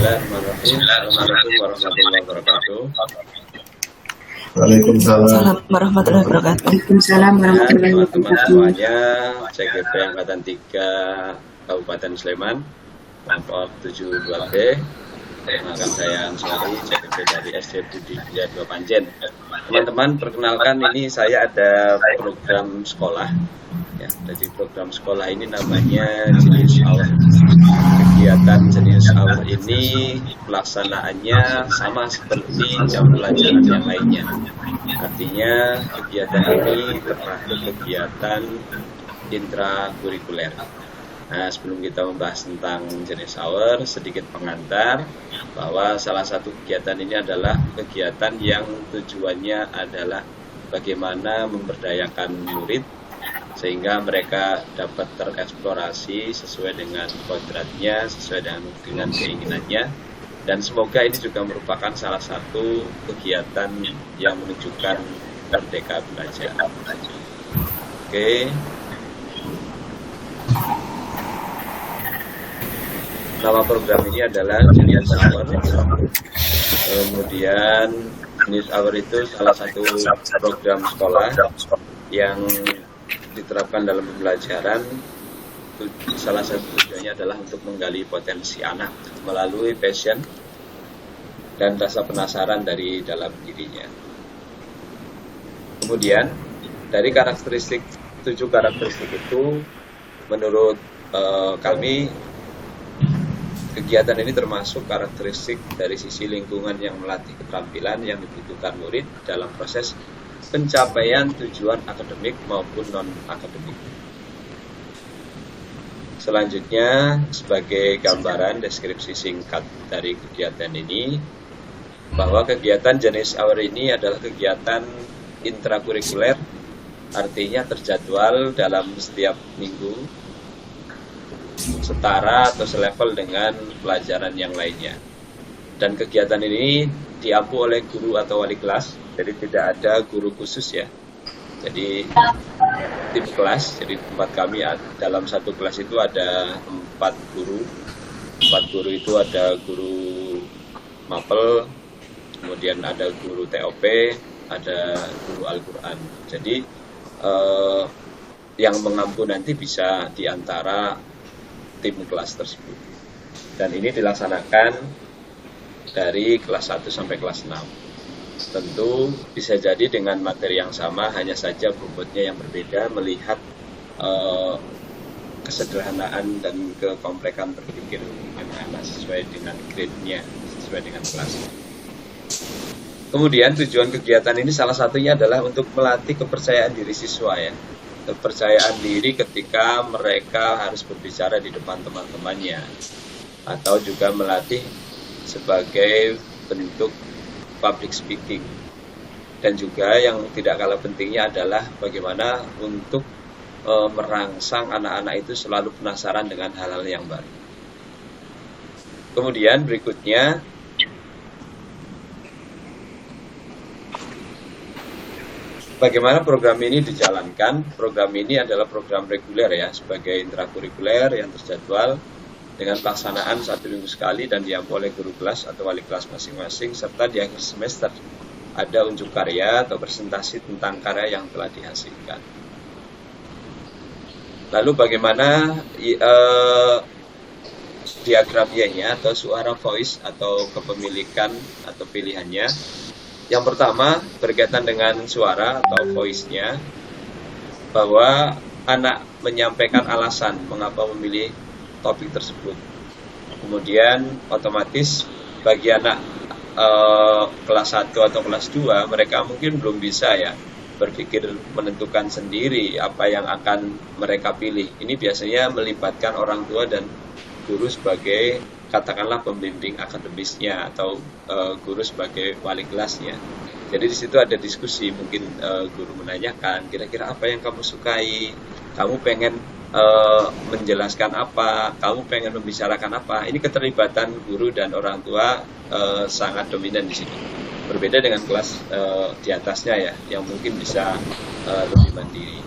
Bismillahirrahmanirrahim. Assalamualaikum warahmatullahi wabarakatuh. Waalaikumsalam warahmatullahi wabarakatuh. Waalaikumsalam warahmatullahi Teman-teman wabarakatuh. semuanya, CGP Angkatan 3 Kabupaten Sleman, kelompok 72B. Perkenalkan saya Ansari, CGP dari SD Budi Widya 2 Panjen. Teman-teman, perkenalkan ini saya ada program sekolah. Ya, jadi program sekolah ini namanya Jenis Hour. Kegiatan Jenis Hour ini pelaksanaannya sama seperti jam pelajaran yang lainnya. Artinya kegiatan ini termasuk kegiatan intrakurikuler. Nah, sebelum kita membahas tentang Jenis Hour, sedikit pengantar bahwa salah satu kegiatan ini adalah kegiatan yang tujuannya adalah bagaimana memberdayakan murid sehingga mereka dapat tereksplorasi sesuai dengan kodratnya, sesuai dengan keinginannya, dan semoga ini juga merupakan salah satu kegiatan yang menunjukkan merdeka belajar. Oke. Nama program ini adalah Jenis Hour. Kemudian Jenis Hour itu salah satu program sekolah yang diterapkan dalam pembelajaran. Salah satu tujuannya adalah untuk menggali potensi anak melalui passion dan rasa penasaran dari dalam dirinya. Kemudian dari karakteristik 7 karakteristik itu, menurut kami kegiatan ini termasuk karakteristik dari sisi lingkungan yang melatih keterampilan yang dibutuhkan murid dalam proses pencapaian tujuan akademik maupun non-akademik. Selanjutnya, sebagai gambaran deskripsi singkat dari kegiatan ini, bahwa kegiatan Jenis Hour ini adalah kegiatan intrakurikuler, artinya terjadwal dalam setiap minggu, setara atau selevel dengan pelajaran yang lainnya. Dan kegiatan ini diampu oleh guru atau wali kelas, jadi tidak ada guru khusus ya. Jadi tim kelas, jadi tempat kami dalam satu kelas itu ada 4 guru. 4 guru itu ada guru mapel, kemudian ada guru TOP, ada guru Al-Quran. Jadi yang mengampu nanti bisa diantara tim kelas tersebut. Dan ini dilaksanakan dari kelas 1 sampai kelas 6. Tentu bisa jadi dengan materi yang sama, hanya saja bobotnya yang berbeda, melihat kesederhanaan dan kekomplekan berpikir anak-anak sesuai dengan grade-nya, sesuai dengan kelasnya. Kemudian tujuan kegiatan ini salah satunya adalah untuk melatih kepercayaan diri siswa ya. Kepercayaan diri ketika mereka harus berbicara di depan teman-temannya, atau juga melatih sebagai bentuk public speaking. Dan juga yang tidak kalah pentingnya adalah bagaimana untuk merangsang anak-anak itu selalu penasaran dengan hal-hal yang baru. Kemudian berikutnya, bagaimana program ini dijalankan? Program ini adalah program reguler ya, sebagai intrakurikuler yang terjadwal dengan pelaksanaan 1 minggu sekali dan diampu oleh guru kelas atau wali kelas masing-masing, serta di akhir semester ada unjuk karya atau presentasi tentang karya yang telah dihasilkan. Lalu bagaimana diagram Y-nya atau suara voice atau kepemilikan atau pilihannya? Yang pertama berkaitan dengan suara atau voice-nya, bahwa anak menyampaikan alasan mengapa memilih topik tersebut. Kemudian otomatis bagi anak kelas 1 atau kelas 2, mereka mungkin belum bisa ya berpikir menentukan sendiri apa yang akan mereka pilih. Ini biasanya melibatkan orang tua dan guru sebagai katakanlah pembimbing akademisnya atau guru sebagai wali kelasnya. Jadi di situ ada diskusi, mungkin guru menanyakan kira-kira apa yang kamu sukai, kamu pengen menjelaskan apa, kamu pengen membicarakan apa. Ini keterlibatan guru dan orang tua sangat dominan di sini. Berbeda dengan kelas di atasnya ya, yang mungkin bisa lebih mandiri.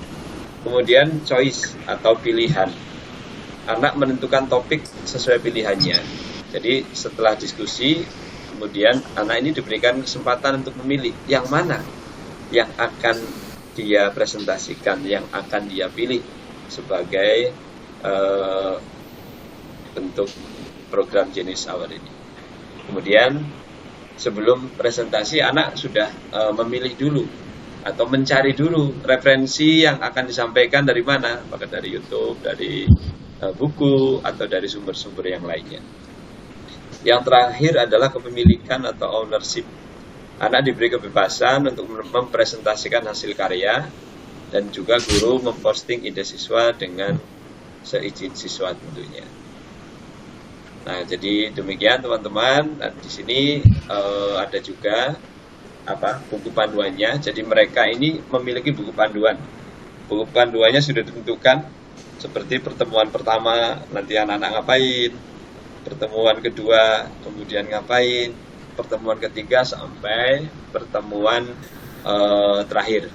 Kemudian choice atau pilihan. Anak menentukan topik sesuai pilihannya. Jadi setelah diskusi, kemudian anak ini diberikan kesempatan untuk memilih yang mana yang akan dia presentasikan, yang akan dia pilih sebagai bentuk program Genius Hour ini. Kemudian sebelum presentasi anak sudah memilih dulu atau mencari dulu referensi yang akan disampaikan dari mana, apakah dari YouTube, dari buku, atau dari sumber-sumber yang lainnya. Yang terakhir adalah kepemilikan atau ownership. Anak diberi kebebasan untuk mempresentasikan hasil karya dan juga guru memposting ide siswa dengan seizin siswa tentunya. Nah, jadi demikian teman-teman. Dan di sini ada juga buku panduannya. Jadi mereka ini memiliki buku panduan. Buku panduannya sudah ditentukan seperti pertemuan pertama nanti anak-anak ngapain, pertemuan kedua kemudian ngapain, pertemuan ketiga sampai pertemuan terakhir.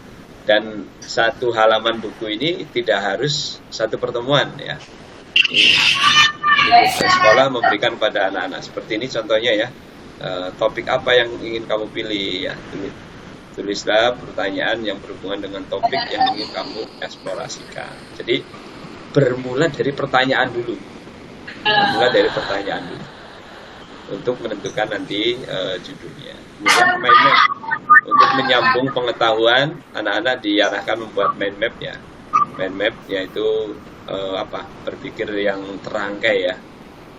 Dan satu halaman buku ini tidak harus satu pertemuan ya. Sekolah memberikan pada anak-anak seperti ini contohnya ya. Topik apa yang ingin kamu pilih ya, tulislah pertanyaan yang berhubungan dengan topik yang ingin kamu eksplorasikan. Jadi bermula dari pertanyaan dulu, untuk menentukan nanti judulnya. Kemudian mind map untuk menyambung pengetahuan, anak-anak diarahkan membuat mind map ya. Mind map yaitu berpikir yang terangkai ya,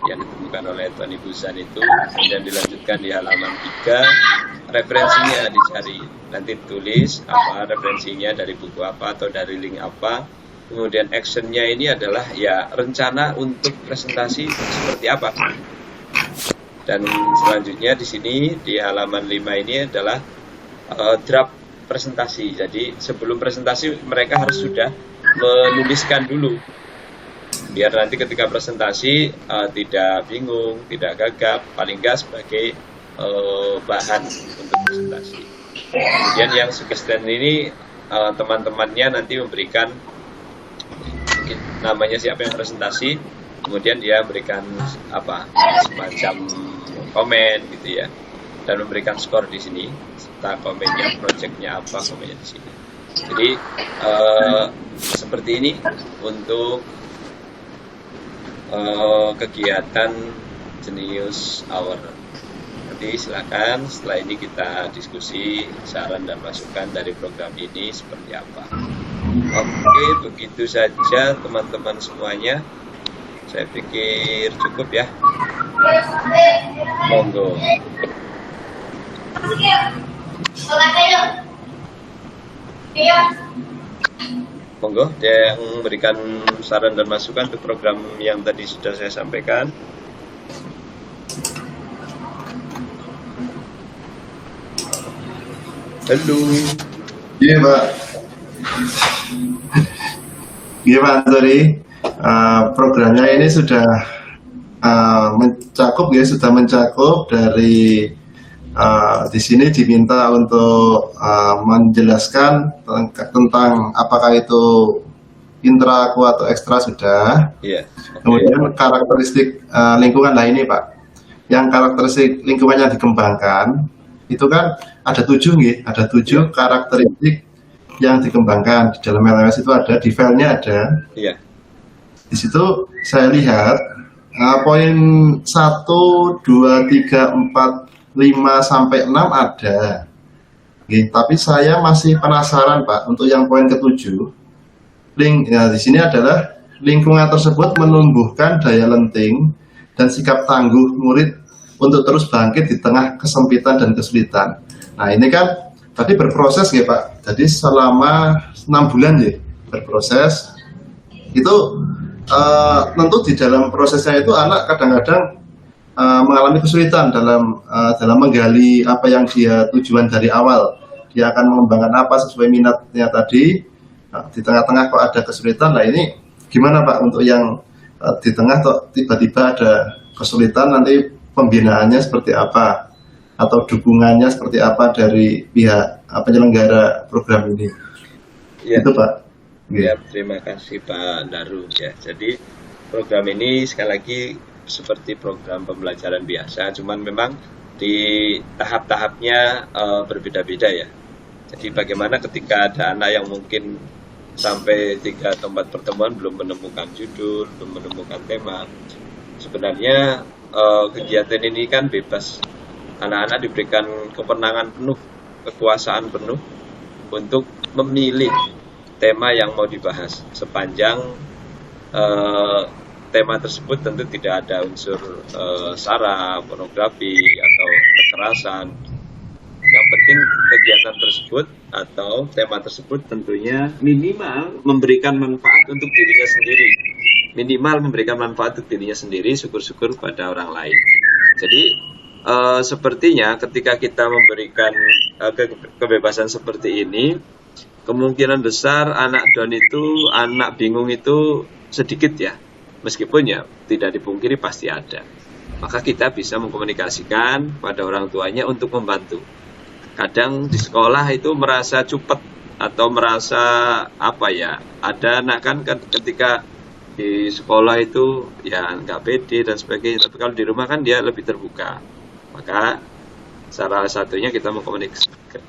yang ditemukan oleh Tony Buzan itu. Kemudian dilanjutkan di halaman 3, referensinya dicari, nanti tulis apa referensinya, dari buku apa atau dari link apa. Kemudian actionnya ini adalah ya rencana untuk presentasi seperti apa. Dan selanjutnya di sini di halaman 5 ini adalah draft presentasi. Jadi sebelum presentasi mereka harus sudah menuliskan dulu, biar nanti ketika presentasi tidak bingung, tidak gagap, paling nggak sebagai bahan untuk presentasi. Kemudian yang suggestion ini teman-temannya nanti memberikan mungkin namanya siapa yang presentasi, kemudian dia berikan semacam komen gitu ya, dan memberikan skor di sini serta komennya, projectnya apa, komennya di sini. Jadi seperti ini untuk kegiatan Genius Hour. Nanti silakan setelah ini kita diskusi saran dan masukan dari program ini seperti apa. Oke, begitu saja teman-teman semuanya. Saya pikir cukup ya. Monggo. Monggo, dia yang memberikan saran dan masukan untuk program yang tadi sudah saya sampaikan. Halo. Iya Pak. Iya Pak Antoni. Programnya ini sudah mencakup dari di sini diminta untuk menjelaskan tentang apakah itu intraku atau ekstra sudah. Iya. Kemudian karakteristik lingkungan lah ini Pak. Yang karakteristik lingkungan yang dikembangkan itu kan ada 7 nih, ada 7 karakteristik yang dikembangkan. Di dalam LMS itu ada, di filenya ada. Iya. Di situ saya lihat poin 1, 2, 3, 4, 5 sampai 6 ada. Tapi saya masih penasaran Pak untuk yang poin ke-7. Di sini adalah lingkungan tersebut menumbuhkan daya lenting dan sikap tangguh murid untuk terus bangkit di tengah kesempitan dan kesulitan. Nah ini kan tadi berproses ya Pak. Jadi selama 6 bulan ya berproses. Itu tentu di dalam prosesnya itu anak kadang-kadang mengalami kesulitan dalam menggali apa yang dia tujuan dari awal. Dia akan mengembangkan apa sesuai minatnya tadi. Nah, di tengah-tengah kok ada kesulitan. Nah ini gimana Pak untuk yang di tengah kok tiba-tiba ada kesulitan, nanti pembinaannya seperti apa atau dukungannya seperti apa dari pihak penyelenggara program ini? Ya. Itu Pak. Ya, terima kasih Pak Daru ya. Jadi program ini sekali lagi seperti program pembelajaran biasa, cuman memang di tahap-tahapnya berbeda-beda ya. Jadi bagaimana ketika ada anak yang mungkin sampai 3 atau 4 pertemuan belum menemukan judul, belum menemukan tema. Sebenarnya kegiatan ini kan bebas. Anak-anak diberikan kewenangan penuh, kekuasaan penuh untuk memilih tema yang mau dibahas. Sepanjang tema tersebut tentu tidak ada unsur sara, pornografi, atau kekerasan. Yang penting kegiatan tersebut atau tema tersebut tentunya minimal memberikan manfaat untuk dirinya sendiri. Minimal memberikan manfaat untuk dirinya sendiri, syukur-syukur pada orang lain. Jadi sepertinya ketika kita memberikan kebebasan seperti ini, kemungkinan besar anak down itu, anak bingung itu sedikit ya. Meskipun ya tidak dipungkiri pasti ada. Maka kita bisa mengkomunikasikan pada orang tuanya untuk membantu. Kadang di sekolah itu merasa cupet atau merasa apa ya, ada anak kan ketika di sekolah itu ya nggak pede dan sebagainya, tapi kalau di rumah kan dia lebih terbuka. Maka salah satunya kita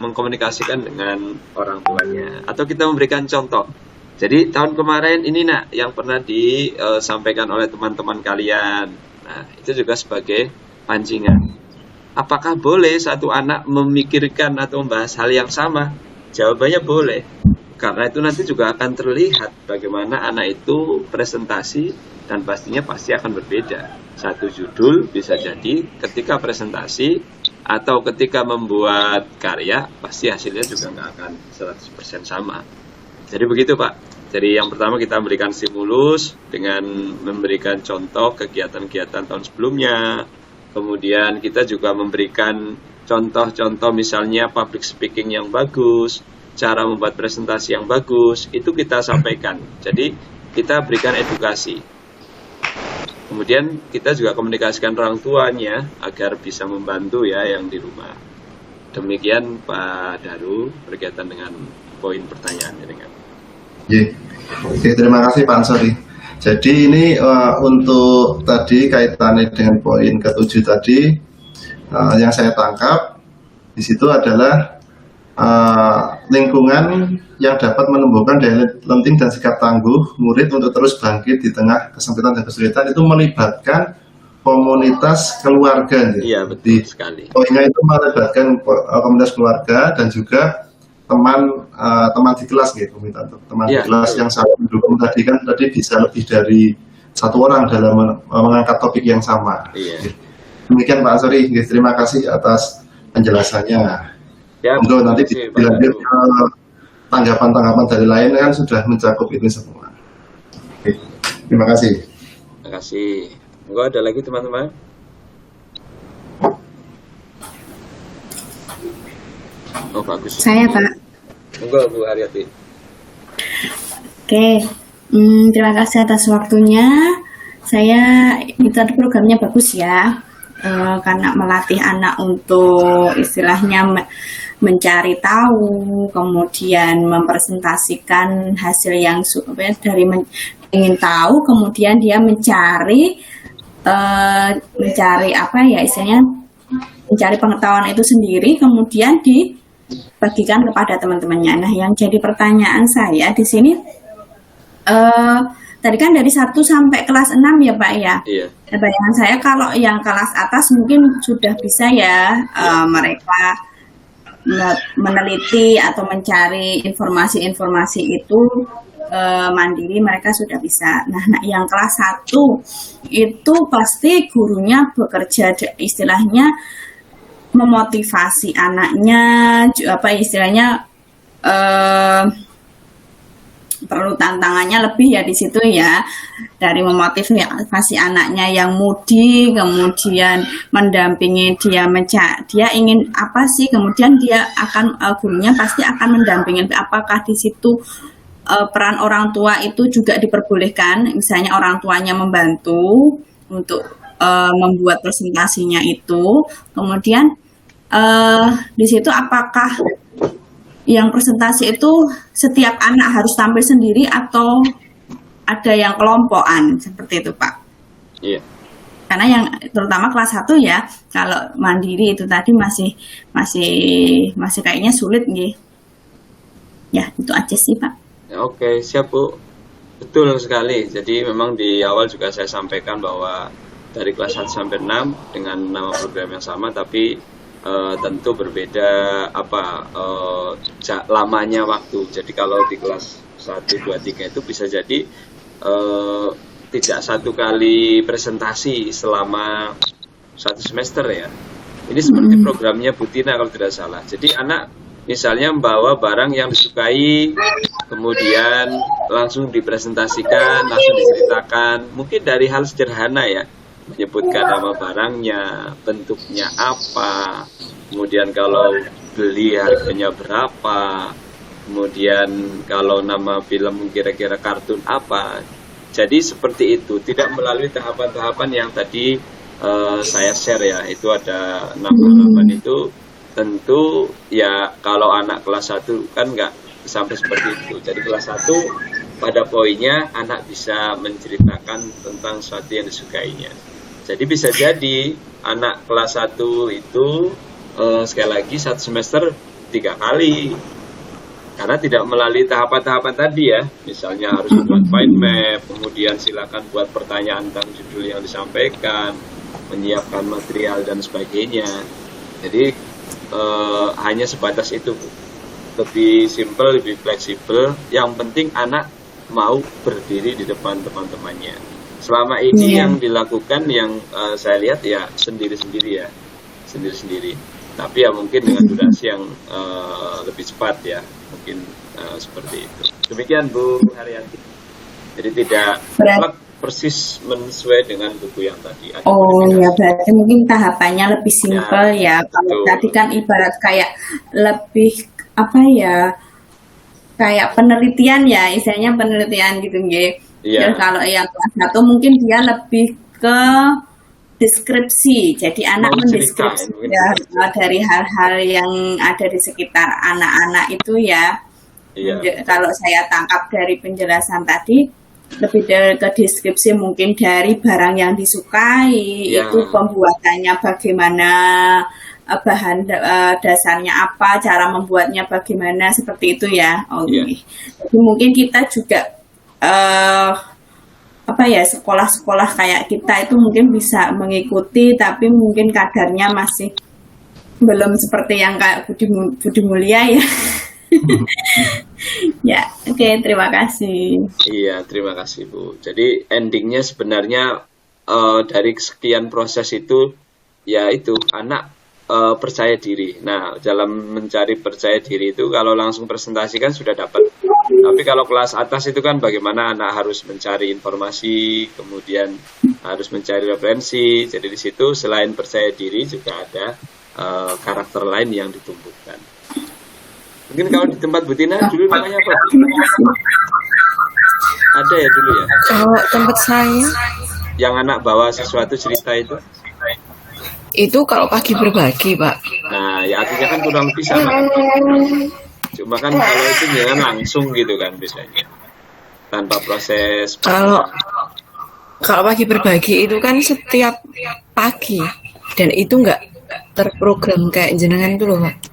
mengkomunikasikan dengan orang tuanya atau kita memberikan contoh. Jadi tahun kemarin ini nak yang pernah disampaikan oleh teman-teman kalian, nah itu juga sebagai pancingan. Apakah boleh satu anak memikirkan atau membahas hal yang sama? Jawabannya boleh. Karena itu nanti juga akan terlihat bagaimana anak itu presentasi dan pastinya pasti akan berbeda. Satu judul bisa jadi ketika presentasi atau ketika membuat karya pasti hasilnya juga nggak akan 100% sama. Jadi begitu Pak. Jadi yang pertama kita memberikan stimulus dengan memberikan contoh kegiatan-kegiatan tahun sebelumnya. Kemudian kita juga memberikan contoh-contoh misalnya public speaking yang bagus, cara membuat presentasi yang bagus, itu kita sampaikan. Jadi kita berikan edukasi. Kemudian kita juga komunikasikan orang tuanya agar bisa membantu ya yang di rumah. Demikian Pak Daru berkaitan dengan poin pertanyaannya dengan. Oke, terima kasih Pak Ansori. Jadi ini untuk tadi kaitannya dengan poin ke-7 tadi, yang saya tangkap di situ adalah lingkungan yang dapat menumbuhkan daya lenting dan sikap tangguh murid untuk terus bangkit di tengah kesempitan dan kesulitan itu melibatkan komunitas keluarga. Iya betul sekali. Poinnya itu melibatkan komunitas keluarga dan juga teman di kelas gitu, teman di kelas yang saling mendukung tadi bisa lebih dari satu orang dalam mengangkat topik yang sama. Demikian Pak Ansori, terima kasih atas penjelasannya. Monggo nanti dilanjut ke tanggapan-tanggapan dari lain kan sudah mencakup ini semua. Oke, terima kasih. Terima kasih. Monggo ada lagi teman-teman? Oh bagus. Saya Pak. Monggo Bu Haryati. Oke, terima kasih atas waktunya. Saya itu programnya bagus ya, karena melatih anak untuk istilahnya mencari tahu, kemudian mempresentasikan hasil yang dari ingin tahu, kemudian dia mencari apa ya istilahnya, mencari pengetahuan itu sendiri, kemudian dibagikan kepada teman-temannya. Nah, yang jadi pertanyaan saya di sini, tadi kan dari 1 sampai kelas 6 ya Pak ya? Iya. Bayangan saya kalau yang kelas atas mungkin sudah bisa ya, mereka meneliti atau mencari informasi-informasi itu mandiri, mereka sudah bisa. Nah, yang kelas 1 itu pasti gurunya bekerja istilahnya memotivasi anaknya, apa istilahnya perlu tantangannya lebih ya di situ ya, dari memotivasi anaknya yang mudi, kemudian mendampingi dia dia ingin apa sih, kemudian dia akan gurunya pasti akan mendampingi. Apakah di situ peran orang tua itu juga diperbolehkan, misalnya orang tuanya membantu untuk membuat presentasinya itu, kemudian di situ apakah yang presentasi itu setiap anak harus tampil sendiri atau ada yang kelompokan seperti itu Pak? Iya. Karena yang terutama kelas 1 ya, kalau mandiri itu tadi masih kayaknya sulit nggih. Ya, itu aja sih, Pak. Ya, oke, siap Bu. Betul sekali. Jadi memang di awal juga saya sampaikan bahwa dari kelas 1 sampai 6 dengan nama program yang sama, tapi tentu berbeda lamanya waktu. Jadi kalau di kelas 1, 2, 3 itu bisa jadi tidak satu kali presentasi selama 1 semester ya. Ini seperti programnya Bu Tina kalau tidak salah. Jadi anak misalnya membawa barang yang disukai, kemudian langsung dipresentasikan, langsung diceritakan. Mungkin dari hal sederhana ya, menyebutkan nama barangnya, bentuknya apa, kemudian kalau beli harganya berapa, kemudian kalau nama film kira-kira kartun apa. Jadi seperti itu, tidak melalui tahapan-tahapan yang tadi saya share ya, itu ada 6 tahapan itu. Tentu ya kalau anak kelas 1 kan nggak sampai seperti itu. Jadi kelas 1 pada poinnya anak bisa menceritakan tentang sesuatu yang disukainya. Jadi bisa jadi anak kelas 1 itu sekali lagi 1 semester 3 kali. Karena tidak melalui tahapan-tahapan tadi ya. Misalnya harus buat mind map, kemudian silakan buat pertanyaan tentang judul yang disampaikan, menyiapkan material dan sebagainya. Jadi hanya sebatas itu, Bu. Lebih simple, lebih fleksibel. Yang penting anak mau berdiri di depan teman-temannya. Selama ini yang dilakukan yang saya lihat ya sendiri-sendiri ya, sendiri-sendiri. Tapi ya mungkin dengan durasi yang lebih cepat ya, mungkin seperti itu. Demikian Bu Haryanti. Jadi tidak persis menyesuai dengan buku yang tadi. Ya berarti mungkin tahapannya lebih simpel ya. Kalau tadi kan ibarat kayak lebih kayak penelitian ya, istilahnya penelitian gitu nggih. Dan kalau yang kelas 1 mungkin dia lebih ke deskripsi. Jadi anak mendeskripsi ya, dari hal-hal yang ada di sekitar anak-anak itu ya. Kalau saya tangkap dari penjelasan tadi, lebih ke deskripsi mungkin dari barang yang disukai, itu pembuatannya bagaimana, bahan dasarnya apa, cara membuatnya bagaimana, seperti itu ya. Jadi mungkin kita juga sekolah-sekolah kayak kita itu mungkin bisa mengikuti, tapi mungkin kadarnya masih belum seperti yang kayak Budi Mulia ya. Ya, oke, terima kasih. Iya, terima kasih Bu. Jadi endingnya sebenarnya dari sekian proses itu, ya itu anak percaya diri. Nah, dalam mencari percaya diri itu kalau langsung presentasi kan sudah dapat. Tapi kalau kelas atas itu kan bagaimana anak harus mencari informasi, kemudian harus mencari referensi. Jadi di situ selain percaya diri juga ada karakter lain yang ditumbuhkan. Mungkin kalau di tempat Bu Tina dulu namanya apa? Ada ya dulu ya? Kalau tempat saya, yang anak bawa sesuatu cerita itu? Itu kalau pagi berbagi, Pak. Nah, ya artinya kan kurang lebih sama. Cuma kan kalau itu jangan langsung gitu kan biasanya. Tanpa proses. Kalau pagi berbagi itu kan setiap pagi. Dan itu nggak terprogram kayak jenengan itu loh, Pak.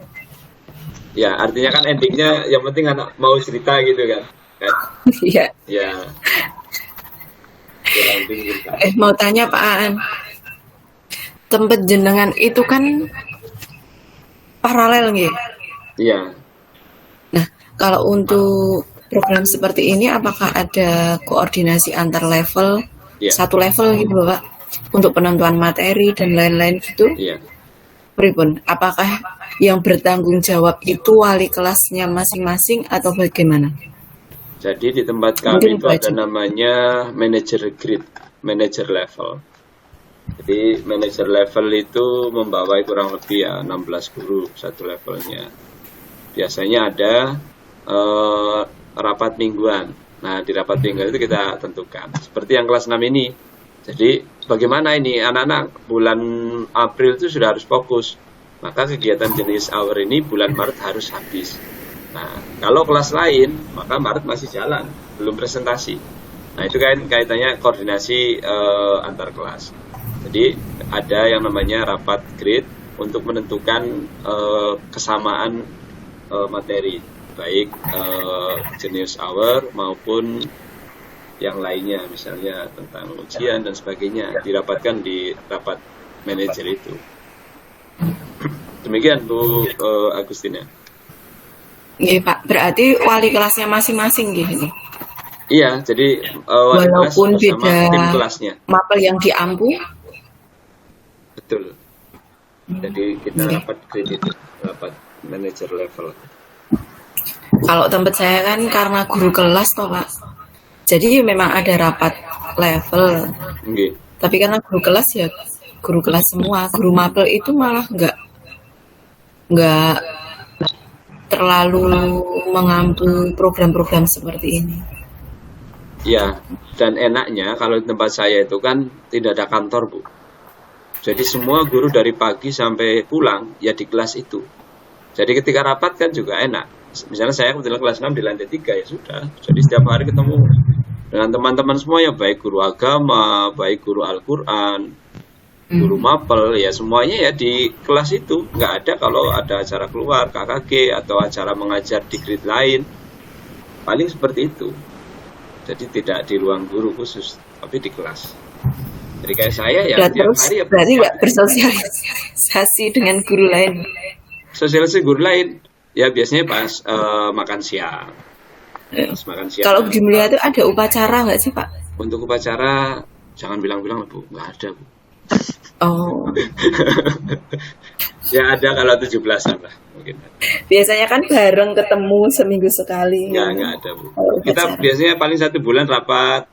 Ya, artinya kan endingnya yang penting anak mau cerita gitu kan. Iya. Ya. Mau tanya Pak Aan. Tempat jenengan itu kan paralel nggih? Iya. Nah, kalau untuk program seperti ini apakah ada koordinasi antar level? Satu level gitu loh, Pak. Untuk penentuan materi dan lain-lain gitu? Iya. Pripun? Apakah yang bertanggung jawab itu wali kelasnya masing-masing atau bagaimana? Jadi di tempat kami itu ada namanya manager grade, manager level. Jadi manager level itu membawai kurang lebih ya 16 guru satu levelnya. Biasanya ada rapat mingguan. Nah, di rapat mingguan itu kita tentukan. Seperti yang kelas 6 ini. Jadi bagaimana ini anak-anak bulan April itu sudah harus fokus. Maka kegiatan jenis hour ini bulan Maret harus habis. Nah, kalau kelas lain, maka Maret masih jalan, belum presentasi. Nah, itu kan kaitannya koordinasi antar kelas. Jadi ada yang namanya rapat grade untuk menentukan kesamaan materi, baik jenis hour maupun yang lainnya, misalnya tentang ujian dan sebagainya, dirapatkan di rapat manajer itu. Demikian Bu Agustina. Iya Pak, berarti wali kelasnya masing-masing gitu. Iya, jadi wali kelas Walaupun bersama beda tim kelasnya. mapel yang diampu, Betul. Jadi kita rapat grade itu, rapat manager level. kalau tempat saya kan karena guru kelas toh Pak, jadi memang ada rapat level. Nggih. Tapi karena guru kelas ya guru kelas semua, guru mapel itu malah nggak terlalu mengampu program-program seperti ini. Ya, dan enaknya kalau di tempat saya itu kan tidak ada kantor, Bu. Jadi semua guru dari pagi sampai pulang ya di kelas itu. Jadi ketika rapat kan juga enak. Misalnya saya kebetulan kelas 6 di lantai 3 ya sudah. Jadi setiap hari ketemu dengan teman-teman semua ya, baik guru agama, baik guru Al-Quran, guru mapel, ya semuanya ya di kelas itu. Nggak ada kalau ada acara keluar, KKG, atau acara mengajar di grade lain. Paling seperti itu. Jadi tidak di ruang guru khusus, tapi di kelas. Jadi kayak saya ya tiap hari ya. Berarti nggak bersosialisasi dengan guru lain. Sosialisasi guru lain ya biasanya pas makan siang. Pas makan siang. Kalau di Mulia itu ada upacara nggak sih Pak? Untuk upacara jangan bilang-bilang Bu, nggak ada Bu. Oh. Ya ada kalau 17-an lah mungkin. Biasanya kan bareng ketemu seminggu sekali. Ya nggak ada Bu. Kita biasanya paling 1 bulan rapat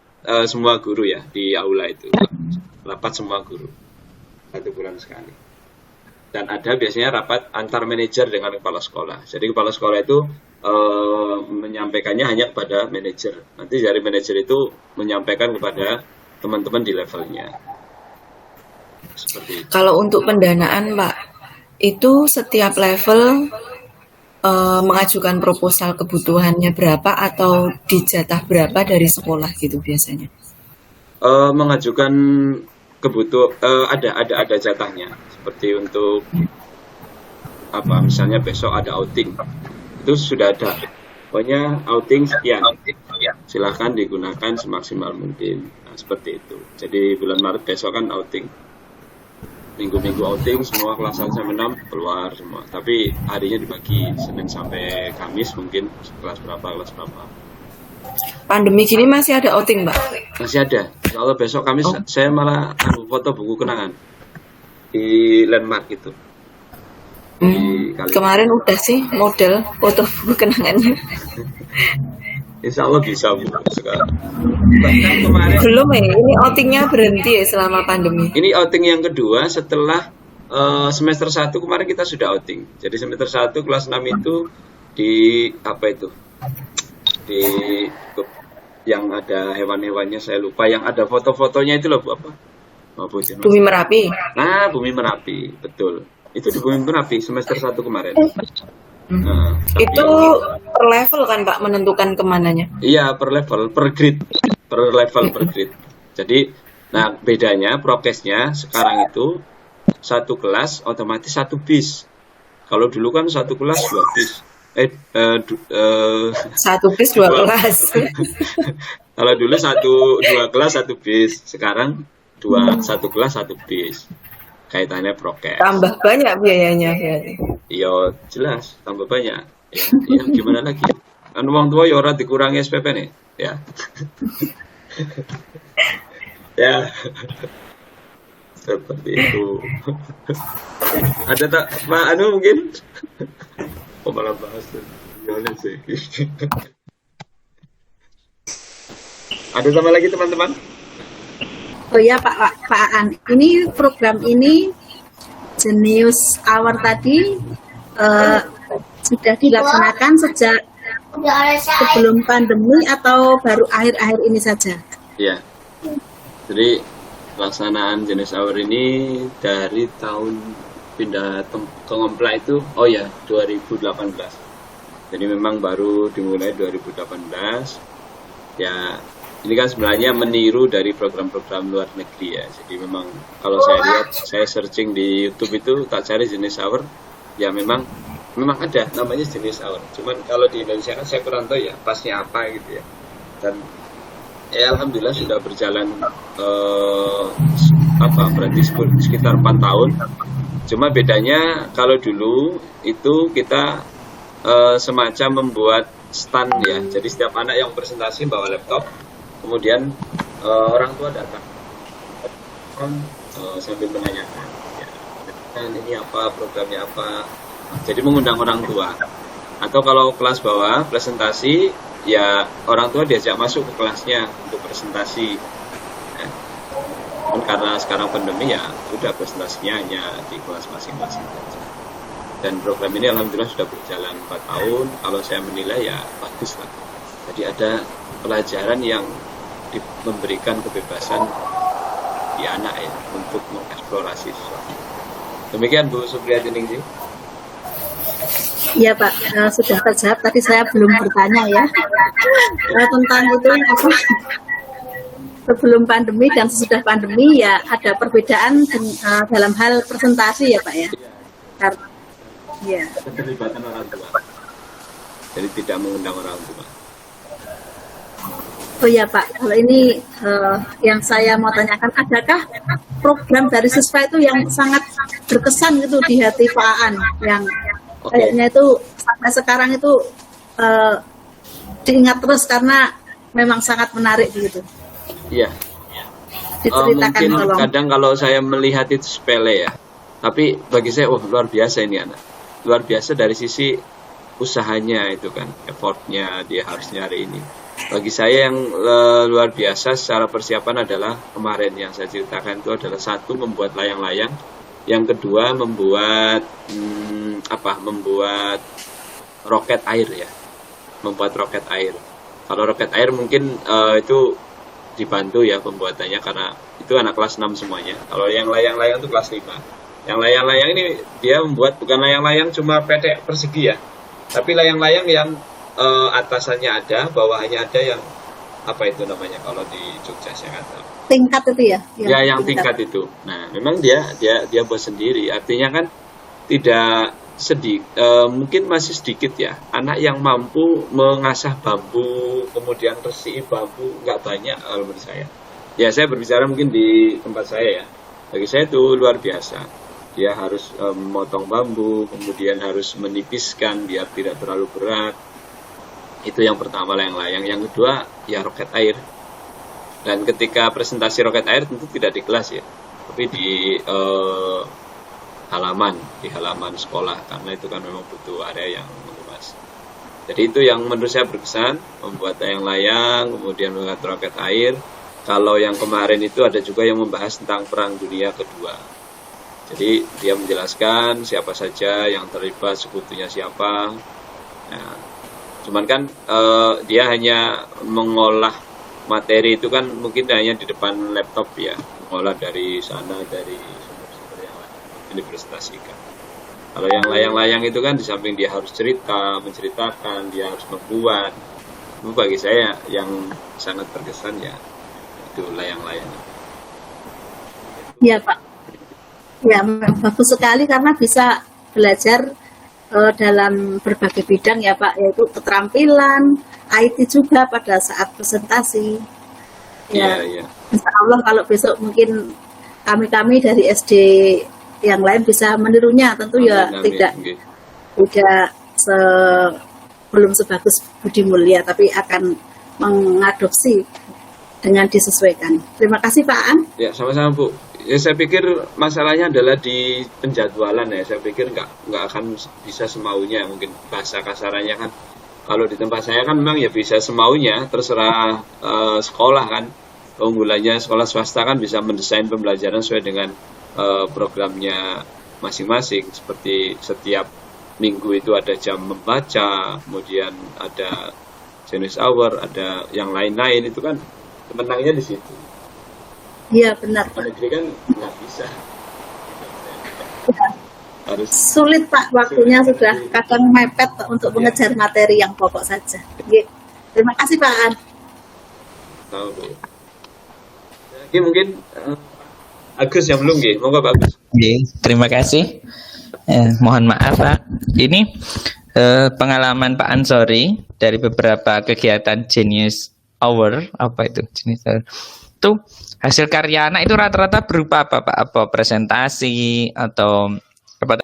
semua guru ya di aula itu. Rapat semua guru 1 bulan sekali. Dan ada biasanya rapat antar manajer dengan kepala sekolah. Jadi kepala sekolah itu menyampaikannya hanya kepada manajer. Nanti dari manajer itu menyampaikan kepada teman-teman di levelnya. Seperti itu. Kalau untuk pendanaan Pak, itu setiap level mengajukan proposal kebutuhannya berapa atau dijatah berapa dari sekolah gitu biasanya? Mengajukan ada jatahnya. Seperti untuk apa, misalnya besok ada outing, itu sudah ada. Pokoknya outing sekian, silahkan digunakan semaksimal mungkin. Nah, seperti itu. Jadi bulan Maret besok kan outing. Minggu-minggu outing semua kelas 1 sampai 6 keluar semua. Tapi harinya dibagi Senin sampai Kamis mungkin kelas berapa. Pandemi gini masih ada outing Mbak? Masih ada. Kalau besok Kamis saya malah foto buku kenangan di landmark itu. Kemarin udah sih model foto buku kenangannya. Insya Allah bisa Bu sekarang. Bahkan kemarin Belum ya, ini outingnya berhenti ya selama pandemi. ini outing yang kedua setelah semester 1 kemarin kita sudah outing. Jadi semester 1 kelas 6 itu di apa itu? Di yang ada hewan-hewannya saya lupa, yang ada foto-fotonya itu loh Bu, apa? Bumi Merapi. Nah, Bumi Merapi, betul. Itu di Bumi Merapi semester 1 kemarin. Nah, Itu per level kan Pak menentukan kemananya? iya, per level, per grade. Per level, per grade. Jadi, nah bedanya prokesnya sekarang itu 1 kelas otomatis 1 bis. Kalau dulu kan 1 kelas 2 bis. 1 bis 2 kelas. Kalau dulu 2 kelas 1 bis, sekarang 1 kelas 1 bis. Kaitannya prokes. Tambah banyak biayanya berarti. Iya, jelas tambah banyak. Ya gimana lagi? Kan uang tua ya orang dikurangi SPP nih, ya. Ya. Seperti itu. Ada tak Pak Anu mungkin? Oh malah bahas gimana sih? Ada tambah lagi teman-teman? Oh ya Pak Aan, ini program ini Jenius Hour tadi sudah dilaksanakan sejak sebelum pandemi atau baru akhir-akhir ini saja? Ya. Jadi pelaksanaan Jenius Hour ini dari tahun pindah ke Ngempla itu 2018. Jadi memang baru dimulai 2018. Ya ini kan sebenarnya meniru dari program-program luar negeri ya. Jadi memang kalau saya lihat, saya searching di YouTube itu tak cari jenis hour, ya memang ada namanya jenis hour. Cuman kalau di Indonesia kan saya kurang tahu ya pasnya apa gitu ya. Dan ya alhamdulillah sudah berjalan berarti sekitar 4 tahun. Cuma bedanya kalau dulu itu kita semacam membuat stand ya. Jadi setiap anak yang presentasi bawa laptop, kemudian orang tua datang sambil menanyakan, ya, ini apa, programnya apa. Jadi mengundang orang tua. Atau kalau kelas bawah presentasi, ya orang tua diajak masuk ke kelasnya untuk presentasi. Karena sekarang pandemi ya sudah presentasinya hanya di kelas masing-masing. Dan program ini alhamdulillah sudah berjalan 4 tahun. Kalau saya menilai ya bagus lah. Jadi ada pelajaran yang memberikan kebebasan di anak ya untuk mengeksplorasi sesuatu. Demikian Bu Supriyati Ningsih. Iya Pak, sudah terjawab. Tadi saya belum bertanya ya tentang itu apa sebelum pandemi dan sesudah pandemi ya ada perbedaan dalam hal presentasi ya Pak ya. Karena ya keterlibatan orang tua. Jadi tidak mengundang orang tua. Oh ya Pak, kalau ini yang saya mau tanyakan, adakah program dari siswa itu yang sangat berkesan gitu di hati Pak Aan, yang kayaknya itu sampai sekarang itu diingat terus karena memang sangat menarik gitu? Iya. Diceritakan mungkin tolong. Kadang kalau saya melihat itu sepele ya, tapi bagi saya luar biasa ini anak. Luar biasa dari sisi usahanya itu kan, effortnya dia harus nyari ini. Bagi saya yang luar biasa secara persiapan adalah kemarin yang saya ceritakan itu adalah satu membuat layang-layang, yang kedua membuat membuat roket air ya, membuat roket air. Kalau roket air mungkin itu dibantu ya pembuatannya karena itu anak kelas 6 semuanya. Kalau yang layang-layang itu kelas 5. Yang layang-layang ini dia membuat bukan layang-layang cuma pendek persegi ya, tapi layang-layang yang atasannya ada, bawahnya ada, yang apa itu namanya kalau di Jogja saya kata Tingkat itu ya? Ya yang tingkat itu. Nah memang dia buat sendiri. Artinya kan tidak mungkin masih sedikit ya anak yang mampu mengasah bambu, kemudian resi bambu, nggak banyak menurut saya. Ya saya berbicara mungkin di tempat saya ya. Bagi saya itu luar biasa. Dia harus memotong bambu, kemudian harus menipiskan biar tidak terlalu berat. Itu yang pertama layang-layang. Yang kedua ya roket air. Dan ketika presentasi roket air tentu tidak di kelas ya, tapi di halaman sekolah, karena itu kan memang butuh area yang luas. Jadi itu yang menurut saya berkesan, membuat layang-layang, kemudian membuat roket air. Kalau yang kemarin itu ada juga yang membahas tentang Perang Dunia Kedua. Jadi dia menjelaskan siapa saja yang terlibat, sekutunya siapa. Nah, cuman kan dia hanya mengolah materi itu kan mungkin hanya di depan laptop ya, mengolah dari sana, dari sumber-sumber yang lain, dipresentasikan. Kalau yang layang-layang itu kan di samping dia harus menceritakan, dia harus membuat. Itu bagi saya yang sangat berkesan ya, itu layang-layang. Iya Pak. Ya bagus sekali karena bisa belajar dalam berbagai bidang ya Pak, yaitu keterampilan, IT juga pada saat presentasi. Ya, Insya Allah kalau besok mungkin kami dari SD yang lain bisa menirunya, tentu ya tidak belum sebagus Budi Mulya, tapi akan mengadopsi dengan disesuaikan. Terima kasih Pak Aan. Ya sama-sama Bu. Ya saya pikir masalahnya adalah di penjadwalan ya. Saya pikir nggak akan bisa semaunya, mungkin bahasa kasarannya kan. Kalau di tempat saya kan memang ya bisa semaunya, terserah sekolah kan. Keunggulannya sekolah swasta kan bisa mendesain pembelajaran sesuai dengan programnya masing-masing. Seperti setiap minggu itu ada jam membaca, kemudian ada jenis hour, ada yang lain-lain, itu kan menangnya di situ. Iya benar. Negeri kan nggak bisa. Harus sulit Pak, waktunya sudah kadang mepet untuk mengejar materi yang pokok saja. Terima kasih Pak Aan. tahu. Lagi mungkin Agus yang belum nggih. Monggo Pak Agus. Terima kasih. Mohon maaf Pak. Ini pengalaman Pak Ansori dari beberapa kegiatan Genius Hour, apa itu Genius Hour? Itu hasil karya anak itu rata-rata berupa apa Pak? Apa presentasi atau apa